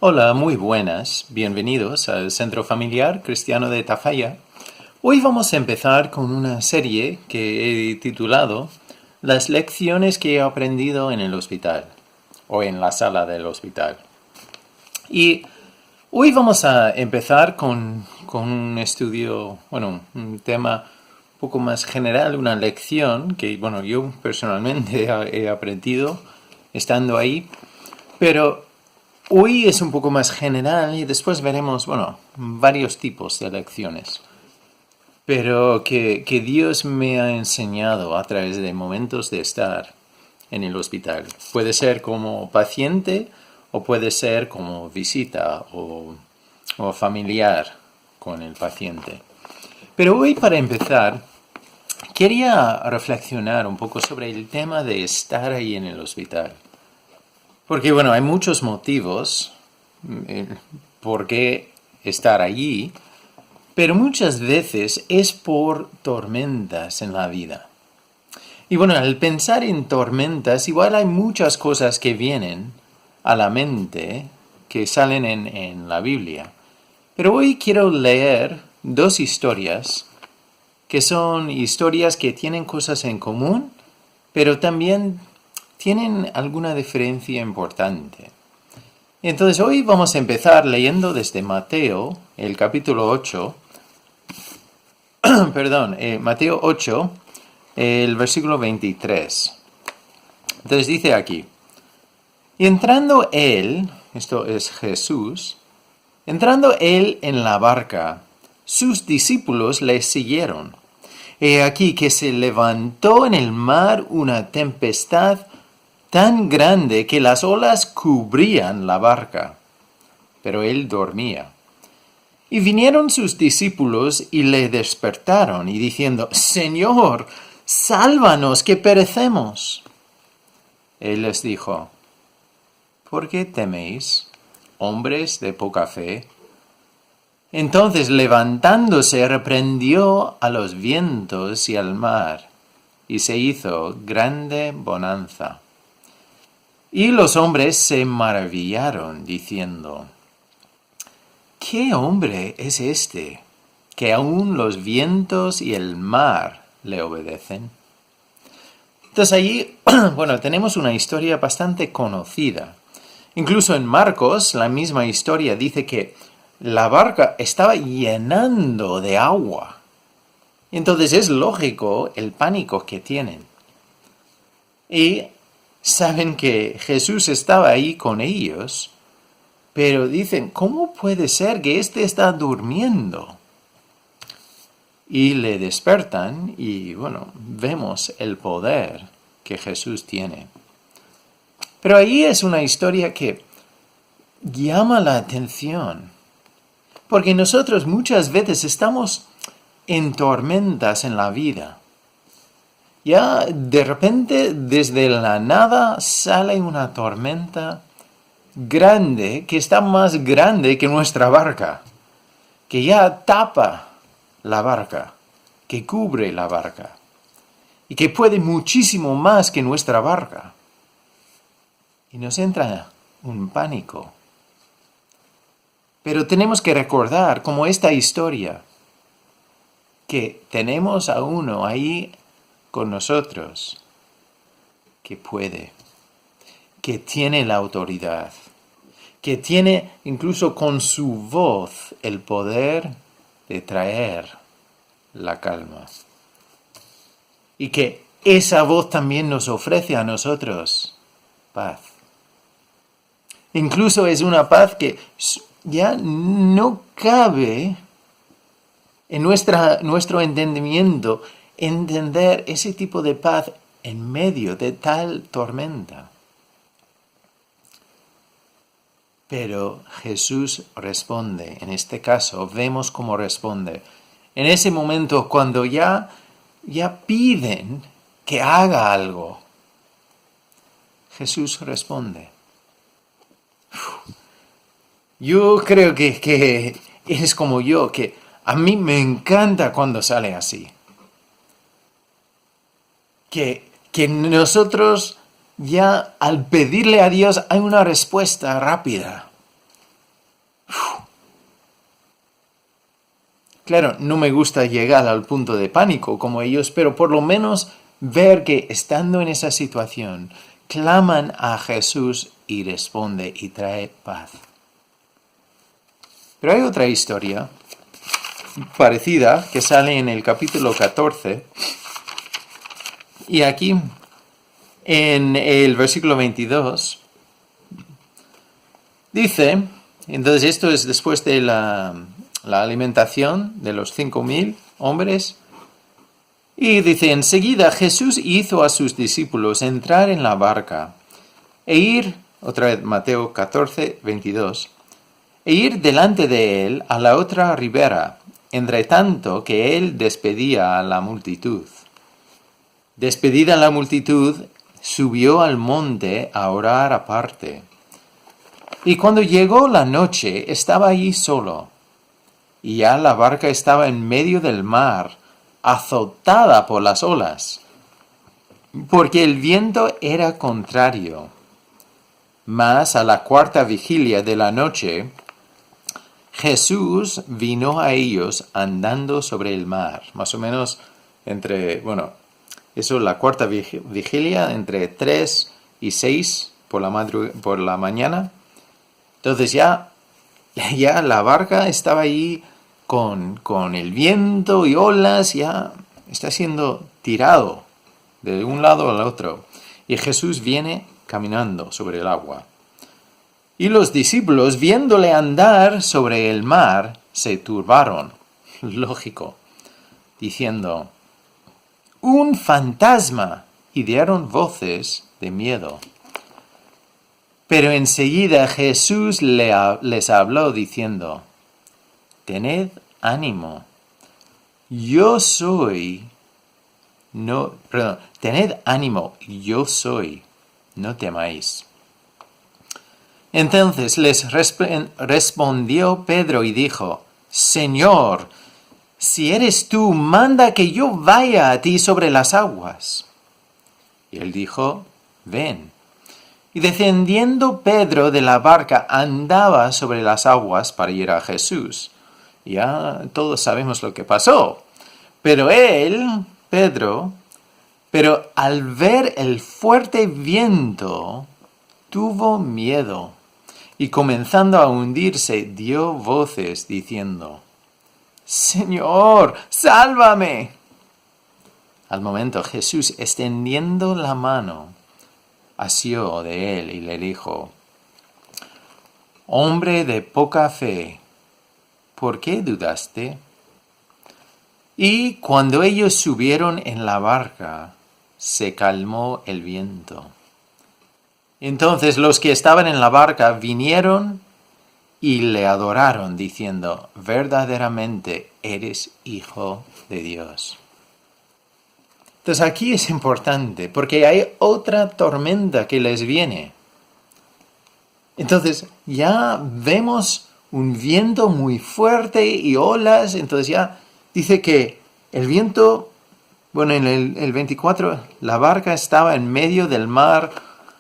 Hola, muy buenas. Bienvenidos al Centro Familiar Cristiano de Tafalla. Hoy vamos a empezar con una serie que he titulado Las lecciones que he aprendido en el hospital o en la sala del hospital. Y hoy vamos a empezar con un estudio, un tema un poco más general, una lección que, yo personalmente he aprendido estando ahí, pero hoy es un poco más general y después veremos, varios tipos de lecciones. Pero que Dios me ha enseñado a través de momentos de estar en el hospital. Puede ser como paciente o puede ser como visita o familiar con el paciente. Pero hoy, para empezar, quería reflexionar un poco sobre el tema de estar ahí en el hospital. Porque, hay muchos motivos por qué estar allí, pero muchas veces es por tormentas en la vida. Y al pensar en tormentas, igual hay muchas cosas que vienen a la mente que salen en la Biblia. Pero hoy quiero leer dos historias que son historias que tienen cosas en común, pero también tienen alguna diferencia importante. Entonces hoy vamos a empezar leyendo desde Mateo, el capítulo 8, Mateo 8, el versículo 23. Entonces dice aquí, y entrando él, esto es Jesús, entrando él en la barca, sus discípulos le siguieron. He aquí que se levantó en el mar una tempestad tan grande que las olas cubrían la barca, pero él dormía. Y vinieron sus discípulos y le despertaron, y diciendo, Señor, sálvanos, que perecemos. Él les dijo, ¿por qué teméis, hombres de poca fe? Entonces, levantándose, reprendió a los vientos y al mar, y se hizo grande bonanza. Y los hombres se maravillaron, diciendo, ¿qué hombre es este, que aun los vientos y el mar le obedecen? Entonces allí, tenemos una historia bastante conocida. Incluso en Marcos, la misma historia dice que la barca estaba llenando de agua. Entonces es lógico el pánico que tienen. Y saben que Jesús estaba ahí con ellos, pero dicen, ¿cómo puede ser que éste está durmiendo? Y le despertan y, vemos el poder que Jesús tiene. Pero ahí es una historia que llama la atención, porque nosotros muchas veces estamos en tormentas en la vida. Ya de repente, desde la nada, sale una tormenta grande, que está más grande que nuestra barca, que ya tapa la barca, que cubre la barca, y que puede muchísimo más que nuestra barca. Y nos entra un pánico. Pero tenemos que recordar, como esta historia, que tenemos a uno ahí con nosotros, que puede, que tiene la autoridad, que tiene incluso con su voz el poder de traer la calma. Y que esa voz también nos ofrece a nosotros paz. Incluso es una paz que ya no cabe en nuestro entendimiento entender ese tipo de paz en medio de tal tormenta. Pero Jesús responde. En este caso vemos cómo responde. En ese momento cuando ya piden que haga algo, Jesús responde. Yo creo que es como yo, que a mí me encanta cuando sale así. Que nosotros ya al pedirle a Dios hay una respuesta rápida. Claro, no me gusta llegar al punto de pánico como ellos, pero por lo menos ver que estando en esa situación, claman a Jesús y responde y trae paz. Pero hay otra historia parecida que sale en el capítulo 14 y aquí en el versículo 22 dice, entonces esto es después de la alimentación de los 5,000 hombres, y dice, enseguida Jesús hizo a sus discípulos entrar en la barca e ir, otra vez Mateo 14, 22, e ir delante de él a la otra ribera, entre tanto que él despedía a la multitud. Despedida la multitud, subió al monte a orar aparte. Y cuando llegó la noche, estaba allí solo, y ya la barca estaba en medio del mar, azotada por las olas, porque el viento era contrario. Mas a la cuarta vigilia de la noche, Jesús vino a ellos andando sobre el mar, más o menos la cuarta vigilia, entre 3 y 6 por la mañana. Entonces ya la barca estaba allí con el viento y olas, ya está siendo tirado de un lado al otro. Y Jesús viene caminando sobre el agua. Y los discípulos, viéndole andar sobre el mar, se turbaron, lógico, diciendo, ¡un fantasma! Y dieron voces de miedo. Pero enseguida Jesús les habló diciendo, tened ánimo, tened ánimo, yo soy, no temáis. Entonces les respondió Pedro y dijo, Señor, si eres tú, manda que yo vaya a ti sobre las aguas. Y él dijo, ven. Y descendiendo Pedro de la barca andaba sobre las aguas para ir a Jesús. Ya todos sabemos lo que pasó. Pero al ver el fuerte viento, tuvo miedo. Y comenzando a hundirse, dio voces diciendo, Señor, sálvame. Al momento Jesús, extendiendo la mano, asió de él y le dijo, hombre de poca fe, ¿por qué dudaste? Y cuando ellos subieron en la barca, se calmó el viento. Entonces los que estaban en la barca vinieron y le adoraron, diciendo, verdaderamente eres Hijo de Dios. Entonces aquí es importante, porque hay otra tormenta que les viene. Entonces ya vemos un viento muy fuerte y olas, entonces ya dice que el viento, en el 24, la barca estaba en medio del mar,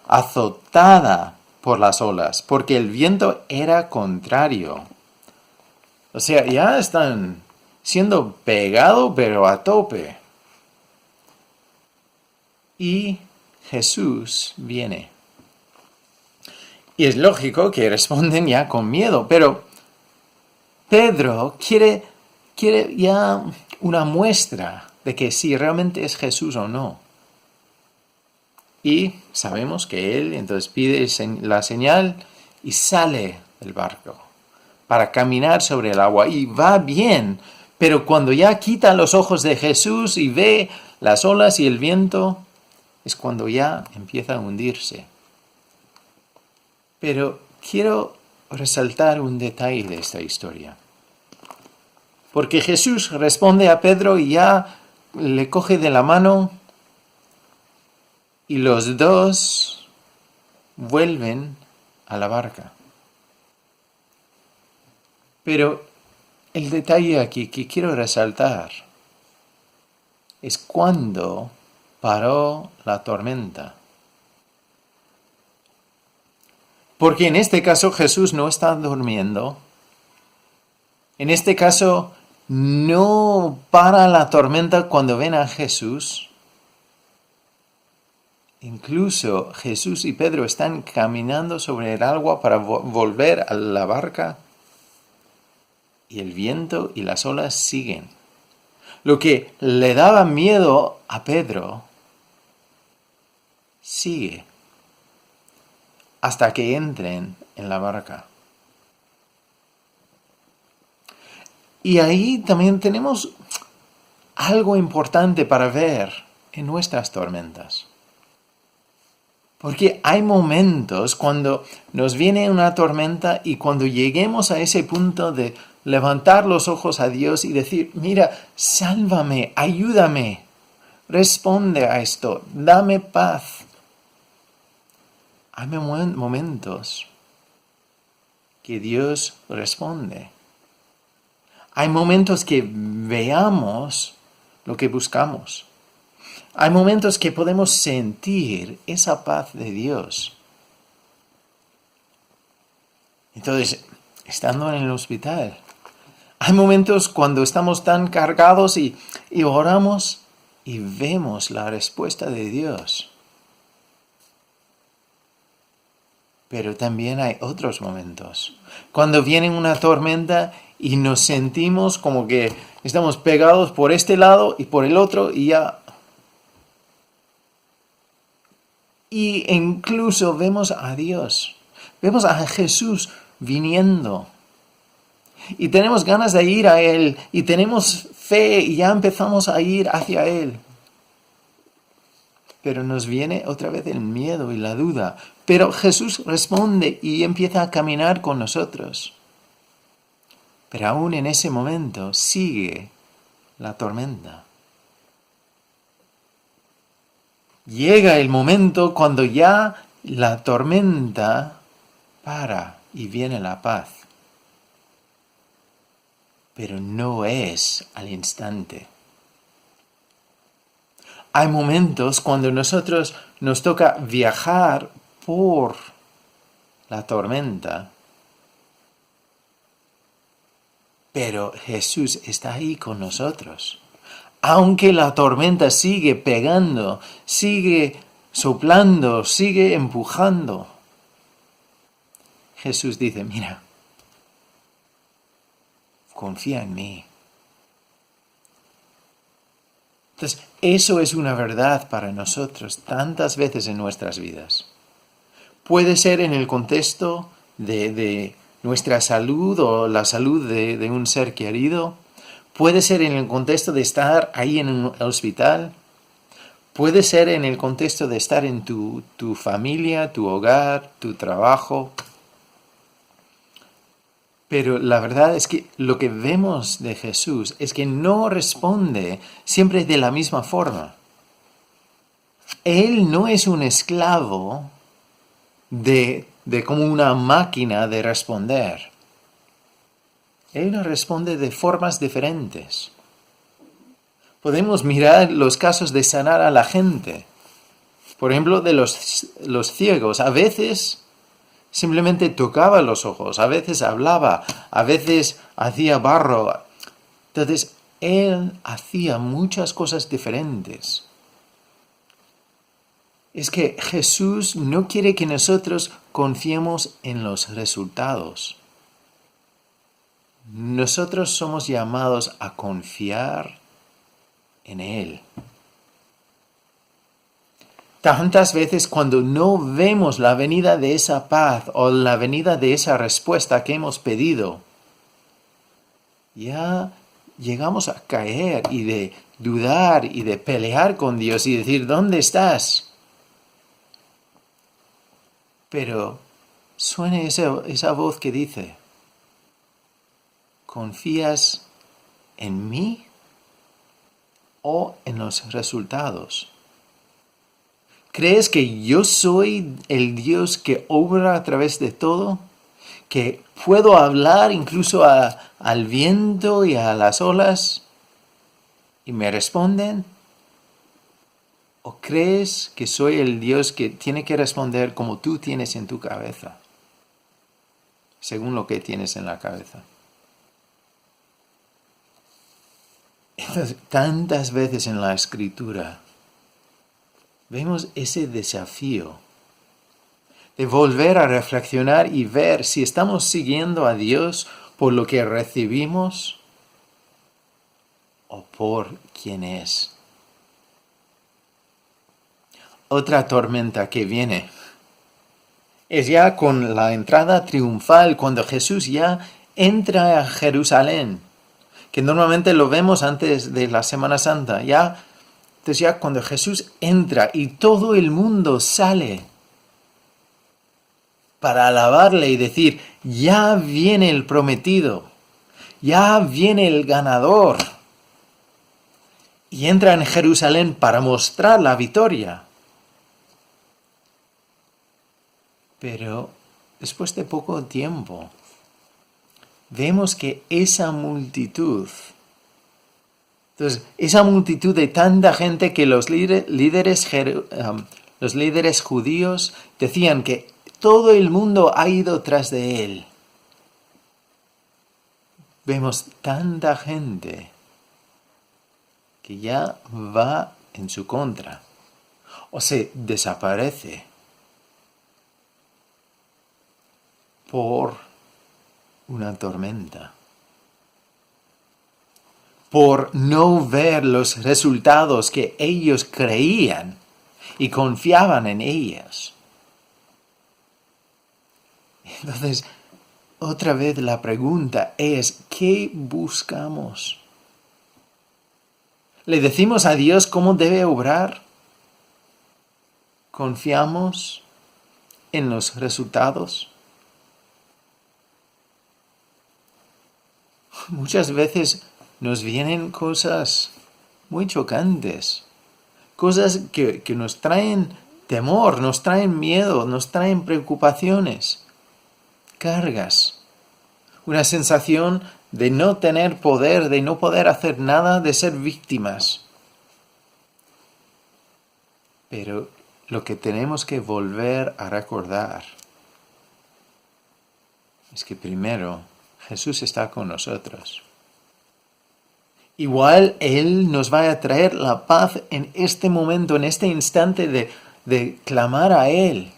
azotada por las olas, porque el viento era contrario. O sea, ya están siendo pegados, pero a tope. Y Jesús viene. Y es lógico que responden ya con miedo, pero Pedro quiere ya una muestra de que si realmente es Jesús o no. Y sabemos que él entonces pide la señal y sale del barco para caminar sobre el agua. Y va bien, pero cuando ya quita los ojos de Jesús y ve las olas y el viento, es cuando ya empieza a hundirse. Pero quiero resaltar un detalle de esta historia. Porque Jesús responde a Pedro y ya le coge de la mano y los dos vuelven a la barca. Pero el detalle aquí que quiero resaltar es cuando paró la tormenta. Porque en este caso Jesús no está durmiendo. En este caso no para la tormenta cuando ven a Jesús. Incluso Jesús y Pedro están caminando sobre el agua para volver a la barca y el viento y las olas siguen. Lo que le daba miedo a Pedro sigue hasta que entren en la barca. Y ahí también tenemos algo importante para ver en nuestras tormentas. Porque hay momentos cuando nos viene una tormenta y cuando lleguemos a ese punto de levantar los ojos a Dios y decir, mira, sálvame, ayúdame, responde a esto, dame paz. Hay momentos que Dios responde. Hay momentos que veamos lo que buscamos. Hay momentos que podemos sentir esa paz de Dios. Entonces, estando en el hospital, hay momentos cuando estamos tan cargados y oramos y vemos la respuesta de Dios. Pero también hay otros momentos. Cuando viene una tormenta y nos sentimos como que estamos pegados por este lado y por el otro y ya. Y incluso vemos a Dios. Vemos a Jesús viniendo. Y tenemos ganas de ir a Él. Y tenemos fe y ya empezamos a ir hacia Él. Pero nos viene otra vez el miedo y la duda. Pero Jesús responde y empieza a caminar con nosotros. Pero aún en ese momento sigue la tormenta. Llega el momento cuando ya la tormenta para y viene la paz. Pero no es al instante. Hay momentos cuando nosotros nos toca viajar por la tormenta, pero Jesús está ahí con nosotros. Aunque la tormenta sigue pegando, sigue soplando, sigue empujando, Jesús dice, mira, confía en mí. Entonces, eso es una verdad para nosotros tantas veces en nuestras vidas. Puede ser en el contexto de nuestra salud o la salud de un ser querido. Puede ser en el contexto de estar ahí en un hospital. Puede ser en el contexto de estar en tu familia, tu hogar, tu trabajo. Pero la verdad es que lo que vemos de Jesús es que no responde siempre de la misma forma. Él no es un esclavo de como una máquina de responder. Él nos responde de formas diferentes. Podemos mirar los casos de sanar a la gente. Por ejemplo, de los ciegos. A veces simplemente tocaba los ojos, a veces hablaba, a veces hacía barro. Entonces, Él hacía muchas cosas diferentes. Es que Jesús no quiere que nosotros confiemos en los resultados. Nosotros somos llamados a confiar en Él. Tantas veces cuando no vemos la venida de esa paz o la venida de esa respuesta que hemos pedido, ya llegamos a caer y de dudar y de pelear con Dios y decir, ¿dónde estás? Pero suena esa voz que dice, ¿confías en mí o en los resultados? ¿Crees que yo soy el Dios que obra a través de todo? ¿Que puedo hablar incluso al viento y a las olas y me responden? ¿O crees que soy el Dios que tiene que responder como tú tienes en tu cabeza? Según lo que tienes en la cabeza. Entonces, tantas veces en la Escritura vemos ese desafío de volver a reflexionar y ver si estamos siguiendo a Dios por lo que recibimos o por quién es. Otra tormenta que viene es ya con la entrada triunfal, cuando Jesús ya entra a Jerusalén, que normalmente lo vemos antes de la Semana Santa. Entonces ya cuando Jesús entra y todo el mundo sale para alabarle y decir, ya viene el prometido, ya viene el ganador. Y entra en Jerusalén para mostrar la victoria. Pero después de poco tiempo, vemos que esa multitud de tanta gente, que los líderes judíos decían que todo el mundo ha ido tras de él. Vemos tanta gente que ya va en su contra o se desaparece por una tormenta, por no ver los resultados que ellos creían y confiaban en ellos. Entonces, otra vez la pregunta es, ¿qué buscamos? ¿Le decimos a Dios cómo debe obrar? ¿Confiamos en los resultados? Muchas veces nos vienen cosas muy chocantes, cosas que nos traen temor, nos traen miedo, nos traen preocupaciones, cargas, una sensación de no tener poder, de no poder hacer nada, de ser víctimas. Pero lo que tenemos que volver a recordar es que primero Jesús está con nosotros. Igual Él nos va a traer la paz en este momento, en este instante de clamar a Él.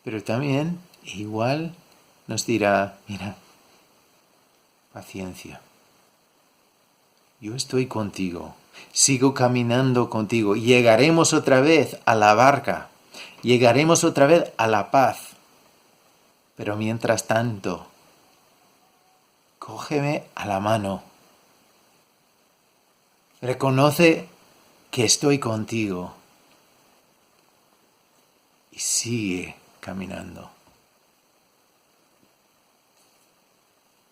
Pero también igual nos dirá, mira, paciencia. Yo estoy contigo, sigo caminando contigo. Llegaremos otra vez a la barca, llegaremos otra vez a la paz. Pero mientras tanto, cógeme a la mano. Reconoce que estoy contigo. Y sigue caminando.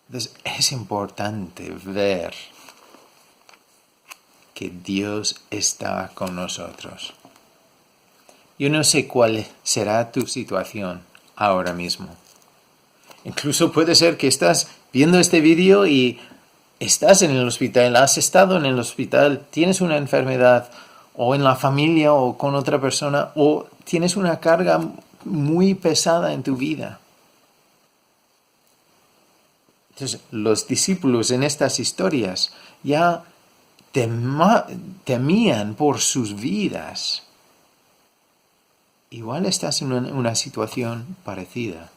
Entonces es importante ver que Dios está con nosotros. Yo no sé cuál será tu situación ahora mismo. Incluso puede ser que estás viendo este vídeo y estás en el hospital, has estado en el hospital, tienes una enfermedad o en la familia o con otra persona, o tienes una carga muy pesada en tu vida. Entonces, los discípulos en estas historias ya temían por sus vidas. Igual estás en una situación parecida.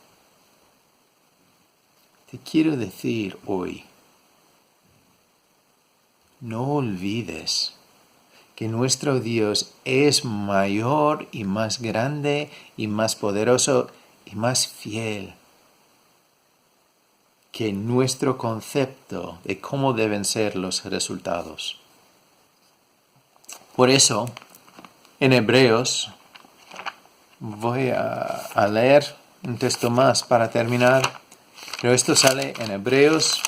Te quiero decir hoy, no olvides que nuestro Dios es mayor y más grande y más poderoso y más fiel que nuestro concepto de cómo deben ser los resultados. Por eso, en Hebreos, voy a leer un texto más para terminar, pero esto sale en Hebreos,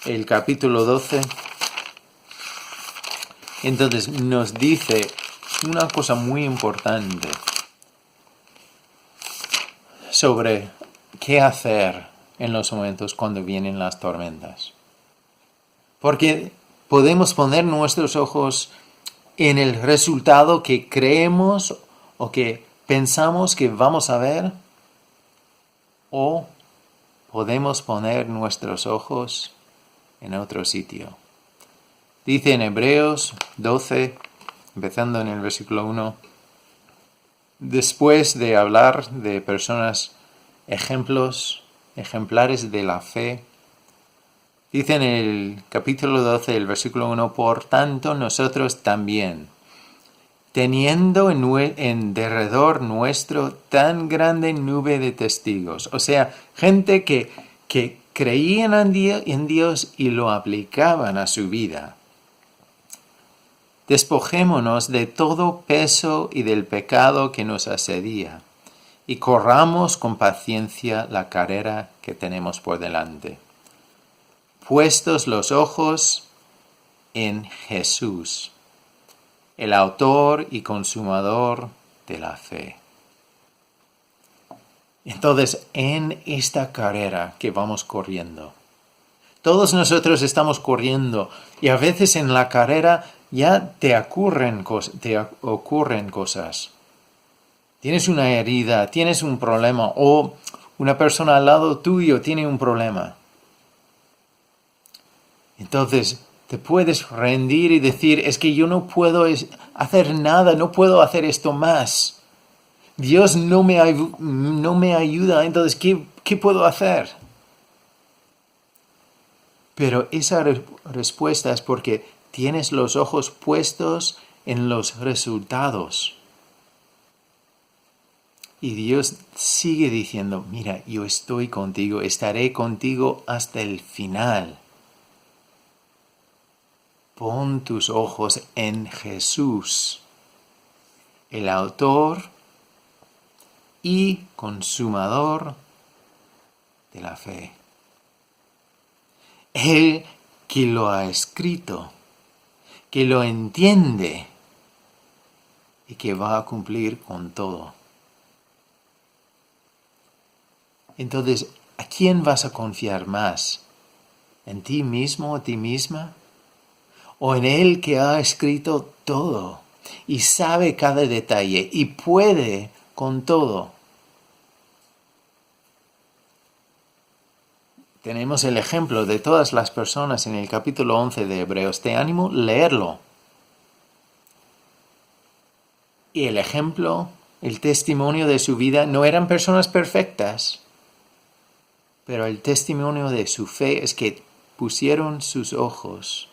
el capítulo 12. Entonces nos dice una cosa muy importante sobre qué hacer en los momentos cuando vienen las tormentas. Porque podemos poner nuestros ojos en el resultado que creemos o que pensamos que vamos a ver, o podemos poner nuestros ojos en otro sitio. Dice en Hebreos 12, empezando en el versículo 1, después de hablar de personas ejemplares de la fe, dice en el capítulo 12, el versículo 1, por tanto nosotros también, teniendo en derredor nuestro tan grande nube de testigos, o sea, gente que creían en Dios y lo aplicaban a su vida. Despojémonos de todo peso y del pecado que nos asedia, y corramos con paciencia la carrera que tenemos por delante. Puestos los ojos en Jesús, el autor y consumador de la fe. Entonces, en esta carrera que vamos corriendo, todos nosotros estamos corriendo y a veces en la carrera ya te ocurren cosas. Tienes una herida, tienes un problema o una persona al lado tuyo tiene un problema. Entonces te puedes rendir y decir, es que yo no puedo hacer nada, no puedo hacer esto más. Dios no me ayuda, entonces ¿qué puedo hacer? Pero esa respuesta es porque tienes los ojos puestos en los resultados. Y Dios sigue diciendo, mira, yo estoy contigo, estaré contigo hasta el final. Pon tus ojos en Jesús, el autor y consumador de la fe. Él que lo ha escrito, que lo entiende y que va a cumplir con todo. Entonces, ¿a quién vas a confiar más? ¿En ti mismo o ti misma? ¿O en Él que ha escrito todo y sabe cada detalle y puede con todo? Tenemos el ejemplo de todas las personas en el capítulo 11 de Hebreos. Te animo a leerlo. Y el ejemplo, el testimonio de su vida, no eran personas perfectas. Pero el testimonio de su fe es que pusieron sus ojos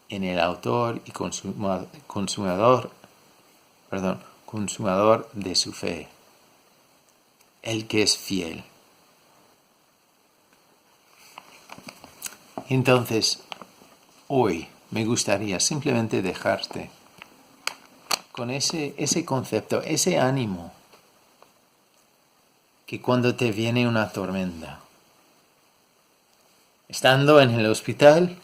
en el autor y consumador de su fe. El que es fiel. Entonces, hoy me gustaría simplemente dejarte con ese concepto, ese ánimo, que cuando te viene una tormenta, estando en el hospital,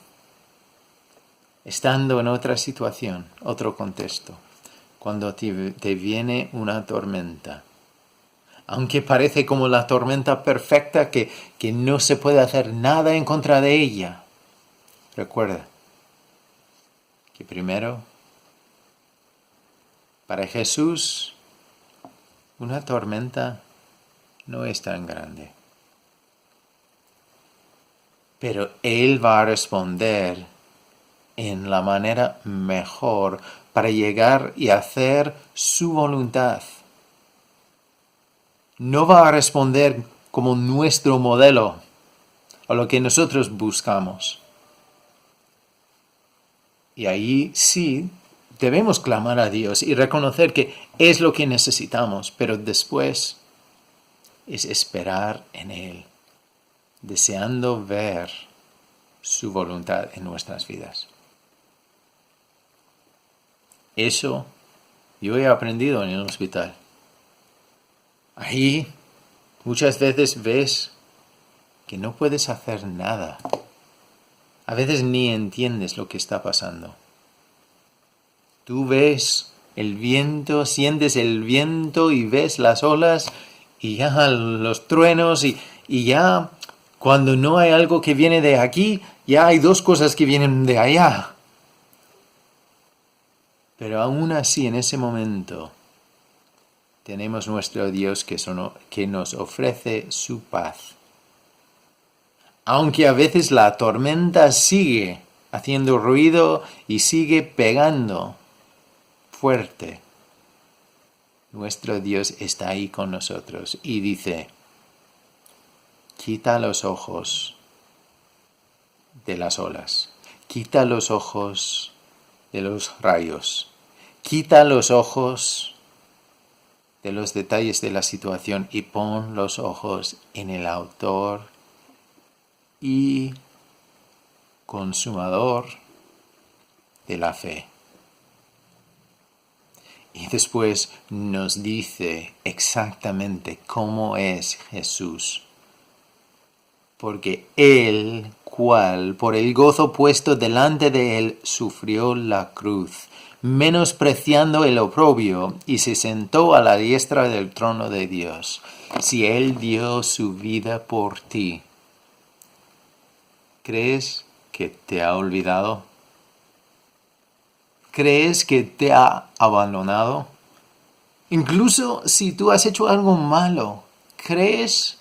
estando en otra situación, otro contexto, cuando te viene una tormenta, aunque parece como la tormenta perfecta que no se puede hacer nada en contra de ella, recuerda que primero, para Jesús, una tormenta no es tan grande. Pero Él va a responder en la manera mejor para llegar y hacer su voluntad. No va a responder como nuestro modelo o lo que nosotros buscamos. Y ahí sí debemos clamar a Dios y reconocer que es lo que necesitamos, pero después es esperar en Él, deseando ver su voluntad en nuestras vidas. Eso yo he aprendido en el hospital. Ahí muchas veces ves que no puedes hacer nada. A veces ni entiendes lo que está pasando. Tú ves el viento, sientes el viento y ves las olas y ya los truenos y ya cuando no hay algo que viene de aquí, ya hay dos cosas que vienen de allá. Pero aún así, en ese momento, tenemos nuestro Dios que nos ofrece su paz. aunque a veces la tormenta sigue haciendo ruido y sigue pegando fuerte, nuestro Dios está ahí con nosotros y dice, quita los ojos de las olas, quita los ojos de los rayos, quita los ojos de los detalles de la situación y pon los ojos en el autor y consumador de la fe. Y después nos dice exactamente cómo es Jesús. Porque Él, cual por el gozo puesto delante de Él, sufrió la cruz, menospreciando el oprobio, y se sentó a la diestra del trono de Dios. Si Él dio su vida por ti, ¿crees que te ha olvidado? ¿Crees que te ha abandonado? Incluso si tú has hecho algo malo, ¿crees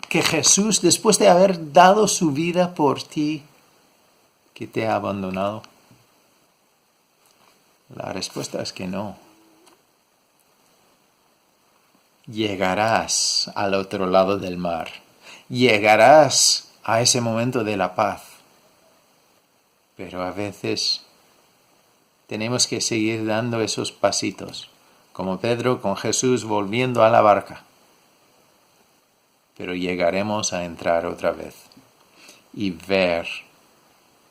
que Jesús, después de haber dado su vida por ti, que te ha abandonado? La respuesta es que no. Llegarás al otro lado del mar. Llegarás a ese momento de la paz. Pero a veces tenemos que seguir dando esos pasitos, como Pedro con Jesús volviendo a la barca. Pero llegaremos a entrar otra vez y ver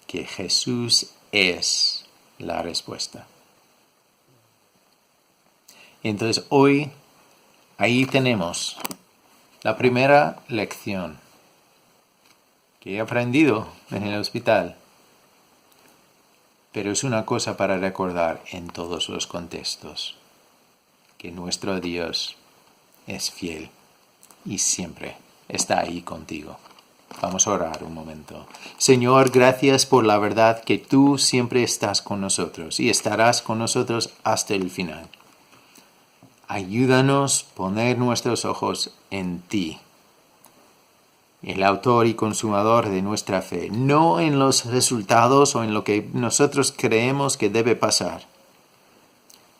que Jesús es la respuesta. Entonces hoy, ahí tenemos la primera lección que he aprendido en el hospital. Pero es una cosa para recordar en todos los contextos, que nuestro Dios es fiel y siempre está ahí contigo. Vamos a orar un momento. Señor, gracias por la verdad que tú siempre estás con nosotros y estarás con nosotros hasta el final. Ayúdanos a poner nuestros ojos en ti, el autor y consumador de nuestra fe, no en los resultados o en lo que nosotros creemos que debe pasar,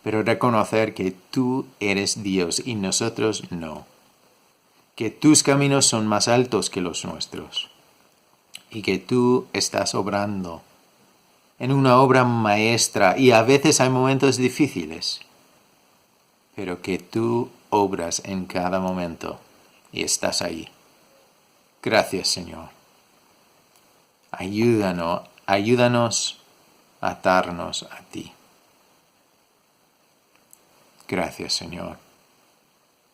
pero reconocer que tú eres Dios y nosotros no, que tus caminos son más altos que los nuestros y que tú estás obrando en una obra maestra y a veces hay momentos difíciles, pero que tú obras en cada momento y estás ahí. Gracias, Señor. Ayúdanos a atarnos a ti. Gracias, Señor.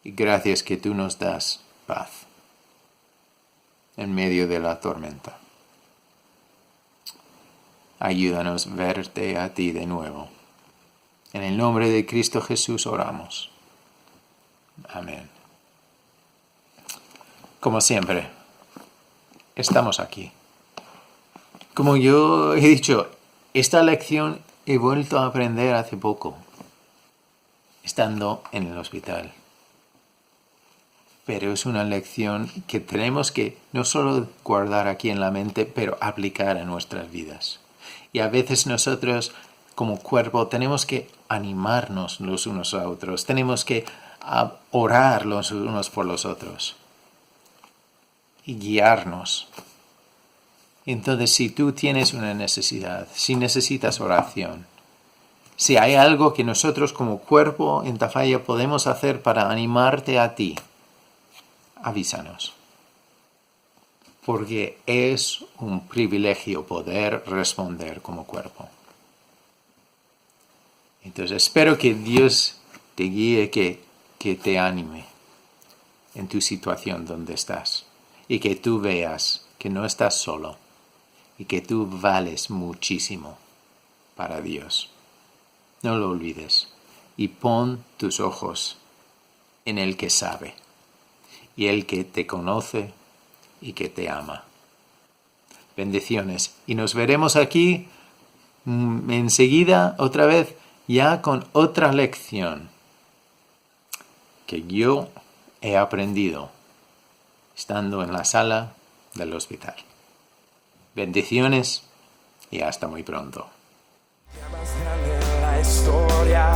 Y gracias que tú nos das paz en medio de la tormenta. Ayúdanos a verte a ti de nuevo. En el nombre de Cristo Jesús oramos. Amén. Como siempre, estamos aquí. Como yo he dicho, esta lección he vuelto a aprender hace poco, estando en el hospital. Pero es una lección que tenemos que no solo guardar aquí en la mente, pero aplicar a nuestras vidas. Y a veces nosotros, como cuerpo, tenemos que animarnos los unos a otros. Tenemos que orar los unos por los otros. Y guiarnos. Entonces, si tú tienes una necesidad, si necesitas oración, si hay algo que nosotros como cuerpo en Tafalla podemos hacer para animarte a ti, avísanos. Porque es un privilegio poder responder como cuerpo. Entonces, espero que Dios te guíe, que te anime en tu situación donde estás. Y que tú veas que no estás solo. Y que tú vales muchísimo para Dios. No lo olvides. Y pon tus ojos en el que sabe. Y el que te conoce y que te ama. Bendiciones. Y nos veremos aquí enseguida otra vez ya con otra lección que yo he aprendido estando en la sala del hospital. Bendiciones y hasta muy pronto. Más grande la historia,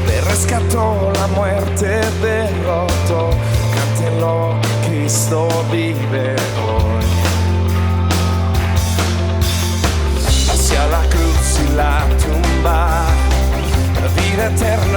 me rescató la muerte, derrotó, cántenlo, Cristo vive hoy. Hacia la cruz y la tumba, la vida eterna.